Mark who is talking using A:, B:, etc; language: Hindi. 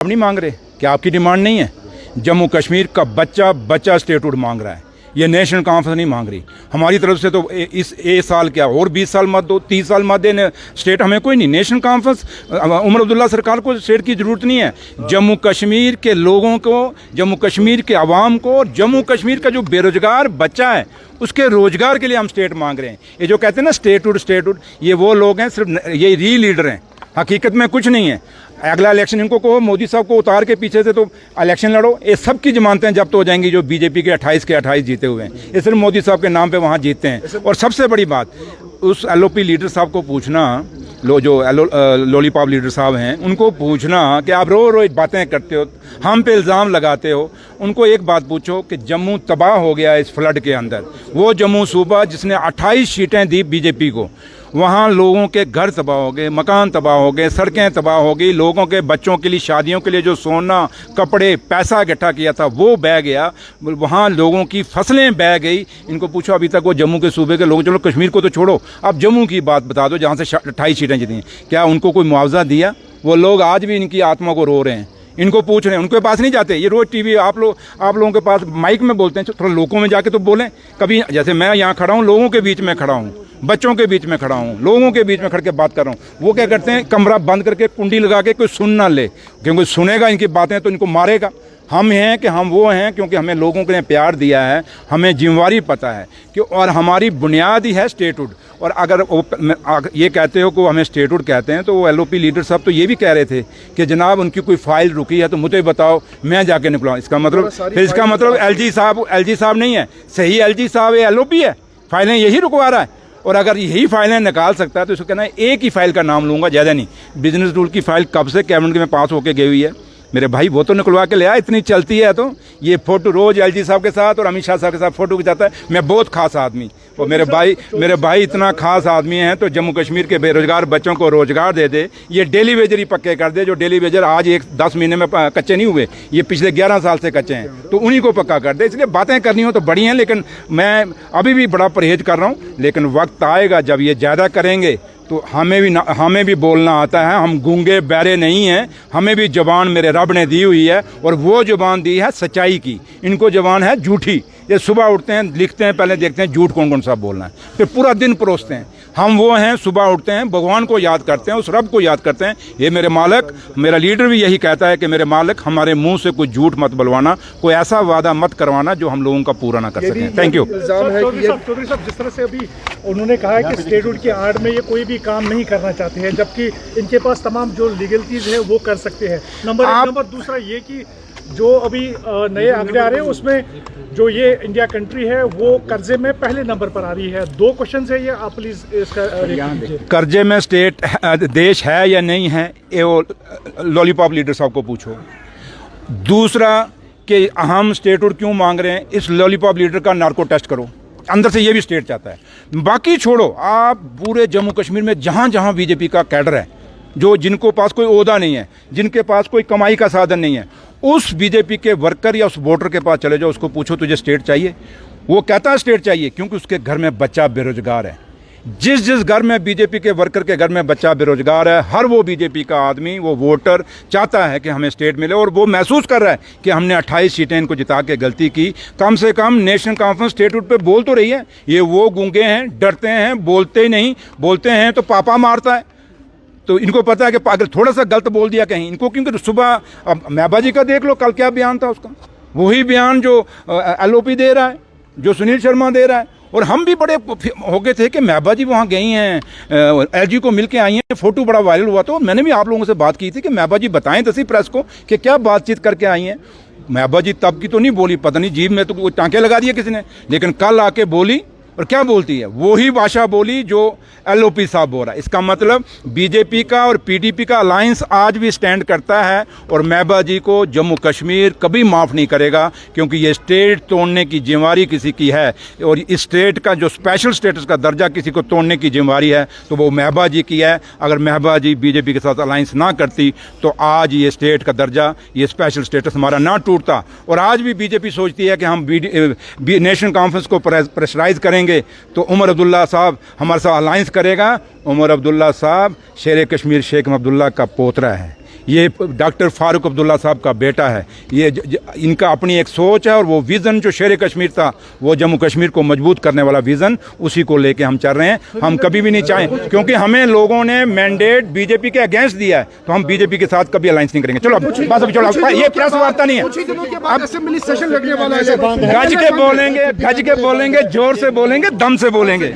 A: आप नहीं मांग रहे? क्या आपकी डिमांड नहीं है? जम्मू कश्मीर का बच्चा बच्चा स्टेटहुड मांग रहा है, ये नेशनल कॉन्फ्रेंस नहीं मांग रही। हमारी तरफ से तो इस एक साल क्या और 20 साल मत दो, 30 साल मत देने स्टेट, हमें कोई नहीं। नेशनल कॉन्फ्रेंस उमर अब्दुल्ला सरकार को स्टेट की ज़रूरत नहीं है। जम्मू कश्मीर के लोगों को, जम्मू कश्मीर के अवाम को, और जम्मू कश्मीर का जो बेरोजगार बच्चा है उसके रोजगार के लिए हम स्टेट मांग रहे हैं। ये जो कहते हैं ना स्टेटहुड, ये वो लोग हैं, सिर्फ ये री लीडर हैं, हकीकत में कुछ नहीं है। अगला इलेक्शन इनको कहो मोदी साहब को उतार के पीछे से तो इलेक्शन लड़ो, ये सब की जमानतें जब्त हो जाएंगी जो बीजेपी के 28 जीते हुए हैं। ये सिर्फ मोदी साहब के नाम पे वहाँ जीतते हैं। और सबसे बड़ी बात, उस एलओपी लीडर साहब को पूछना, जो लॉलीपॉप लीडर साहब हैं, उनको पूछना कि आप रोज बातें करते हो, हम पे इल्ज़ाम लगाते हो। उनको एक बात पूछो कि जम्मू तबाह हो गया इस फ्लड के अंदर। वो जम्मू सूबा जिसने 28 सीटें दी बीजेपी को, वहाँ लोगों के घर तबाह हो गए, मकान तबाह हो गए, सड़कें तबाह हो गई, लोगों के बच्चों के लिए शादियों के लिए जो सोना, कपड़े, पैसा इकट्ठा किया था वो बह गया, वहाँ लोगों की फसलें बह गई। इनको पूछो अभी तक वो जम्मू के सूबे के लोग, चलो कश्मीर को तो छोड़ो, अब जम्मू की बात बता दो जहाँ से 28 सीटें जीती, क्या उनको कोई मुआवजा दिया? वो लोग आज भी इनकी आत्मा को रो रहे हैं। इनको पूछ रहे हैं, उनके पास नहीं जाते। ये रोज़ टीवी आप लोगों के पास माइक में बोलते हैं, थोड़ा लोगों में जाके तो बोलें कभी। जैसे मैं यहाँ खड़ा हूँ, लोगों के बीच में खड़ा हूँ, बच्चों के बीच में खड़ा हूँ, लोगों के बीच में खड़ के बात कर रहा हूँ। वो क्या करते हैं, कमरा बंद करके कुंडी लगा के कोई सुन ना ले, क्योंकि सुनेगा इनकी बातें तो इनको मारेगा। हम हैं कि हम वो हैं क्योंकि हमें लोगों के लिए प्यार दिया है, हमें जिम्मेवारी पता है कि, और हमारी बुनियाद ही है स्टेटहुड। और अगर ये कहते हो कि हमें स्टेटहुड कहते हैं, तो वो एलओपी लीडर साहब तो ये भी कह रहे थे कि जनाब उनकी कोई फाइल रुकी है तो मुझे बताओ, मैं जाके निकलाऊँ। इसका मतलब फिर इसका मतलब एलजी साहब नहीं है, सही एलजी साहब ये एलओपी है, फाइलें यही रुकवा रहा है। और अगर यही फाइलें निकाल सकता है तो इसको कहना है एक ही फाइल का नाम लूँगा, ज़्यादा नहीं। बिजनेस रूल की फाइल कब से कैबिनेट में पास होकर गई हुई है मेरे भाई, वो तो निकलवा के ले आया, इतनी चलती है। तो ये फोटो रोज एलजी साहब के साथ और अमित शाह साहब के साथ फोटो खिंचाता है। मैं बहुत खास आदमी, और मेरे भाई इतना खास आदमी हैं तो जम्मू कश्मीर के बेरोजगार बच्चों को रोजगार दे दे, ये डेली वेजर ही पक्के कर दे। जो डेली वेजर आज 10 महीने में कच्चे नहीं हुए, ये पिछले 11 साल से कच्चे हैं, तो उन्हीं को पक्का कर दे। इसलिए बातें करनी हो तो बड़ी हैं, लेकिन मैं अभी भी बड़ा परहेज कर रहा हूँ। लेकिन वक्त आएगा जब ये ज़्यादा करेंगे तो हमें भी बोलना आता है। हम गूंगे बैरे नहीं हैं, हमें भी ज़बान मेरे रब ने दी हुई है, और वो ज़बान दी है सच्चाई की। इनको ज़बान है झूठी। ये सुबह उठते हैं, लिखते हैं, पहले देखते हैं झूठ कौन कौन सा बोलना है, फिर पूरा दिन परोसते हैं। हम वो हैं, सुबह उठते हैं, भगवान को याद करते हैं, उस रब को याद करते हैं। ये मेरे मालिक, मेरा लीडर भी यही कहता है कि मेरे मालिक हमारे मुंह से कोई झूठ मत बुलवाना, कोई ऐसा वादा मत करवाना जो हम लोगों का पूरा ना कर सकें। Thank you.
B: चौधरी साहब, जिस तरह से अभी उन्होंने कहा है कि स्टेटहुड की आड़ में ये कोई भी काम नहीं करना चाहते हैं, जबकि इनके पास तमाम जो लीगलिटीज है वो कर सकते हैं। नंबर दूसरा ये कि जो अभी नए आंकड़े आ रहे हैं उसमें जो ये इंडिया कंट्री है वो कर्जे में पहले नंबर पर आ रही है। 2 क्वेश्चन है ये, आप प्लीज इसका
A: कर्जे में स्टेट देश है या नहीं है, ये लॉलीपॉप लीडर साहब को पूछो। दूसरा कि हम स्टेटहुड क्यों मांग रहे हैं, इस लॉलीपॉप लीडर का नार्को टेस्ट करो, अंदर से ये भी स्टेट चाहता है। बाकी छोड़ो, आप पूरे जम्मू कश्मीर में जहाँ जहाँ बीजेपी का कैडर है, जो जिनको पास कोई ओहदा नहीं है, जिनके पास कोई कमाई का साधन नहीं है, उस बीजेपी के वर्कर या उस वोटर के पास चले जाओ, उसको पूछो तुझे स्टेट चाहिए, वो कहता है स्टेट चाहिए, क्योंकि उसके घर में बच्चा बेरोजगार है। जिस घर में बीजेपी के वर्कर के घर में बच्चा बेरोजगार है, हर वो बीजेपी का आदमी, वो वोटर चाहता है कि हमें स्टेट मिले, और वो महसूस कर रहा है कि हमने 28 सीटें इनको जिता के गलती की। कम से कम नेशनल कॉन्फ्रेंस स्टेटहुड पे बोल तो रही है। ये वो गूंगे हैं, डरते हैं, बोलते ही नहीं, बोलते हैं तो पापा मारता है। तो इनको पता है कि अगर थोड़ा सा गलत बोल दिया कहीं इनको, क्योंकि सुबह अब महबा जी का देख लो, कल क्या बयान था उसका, वही बयान जो एलओपी दे रहा है, जो सुनील शर्मा दे रहा है। और हम भी बड़े हो गए थे कि महबा जी वहाँ गई हैं, एलजी को मिल के आई हैं, फ़ोटो बड़ा वायरल हुआ। तो मैंने भी आप लोगों से बात की थी कि महबा जी बताएं दसी प्रेस को कि क्या बातचीत करके आई हैं। महबा जी तब की तो नहीं बोली, पता नहीं जीभ में तो टाँके लगा दिए किसी ने, लेकिन कल आके बोली, और क्या बोलती है, वही भाषा बोली जो एलओपी साहब बोल रहा है। इसका मतलब बीजेपी का और पीडीपी का अलायंस आज भी स्टैंड करता है, और महबा जी को जम्मू कश्मीर कभी माफ़ नहीं करेगा, क्योंकि ये स्टेट तोड़ने की जिम्मेवारी किसी की है, और इस स्टेट का जो स्पेशल स्टेटस का दर्जा किसी को तोड़ने की जिम्मेवारी है तो वो महबा जी की है। अगर महबा जी बीजेपी के साथ अलायंस ना करती तो आज ये स्टेट का दर्जा, ये स्पेशल स्टेटस हमारा ना टूटता। और आज भी बीजेपी सोचती है कि हम नेशनल कॉन्फ्रेंस को प्रेशराइज करेंगे तो उमर अब्दुल्ला साहब हमारे साथ अलायंस करेगा। उमर अब्दुल्ला साहब शेर कश्मीर शेख अब्दुल्ला का पोतरा है। ये डॉक्टर फारूक अब्दुल्ला साहब का बेटा है। ये इनका अपनी एक सोच है और वो विज़न जो शेर कश्मीर था, वो जम्मू कश्मीर को मजबूत करने वाला विज़न, उसी को लेके हम चल रहे हैं। हम कभी भी नहीं चाहें, क्योंकि हमें लोगों ने मैंडेट बीजेपी के अगेंस्ट दिया है, तो हम बीजेपी के साथ कभी अलायंस नहीं करेंगे। चलो बस अभी चलो, ये प्रेस वार्ता नहीं है।
C: अब असेंबली सेशन लगने वाला है।
A: गज के बोलेंगे, जोर से बोलेंगे, दम से बोलेंगे।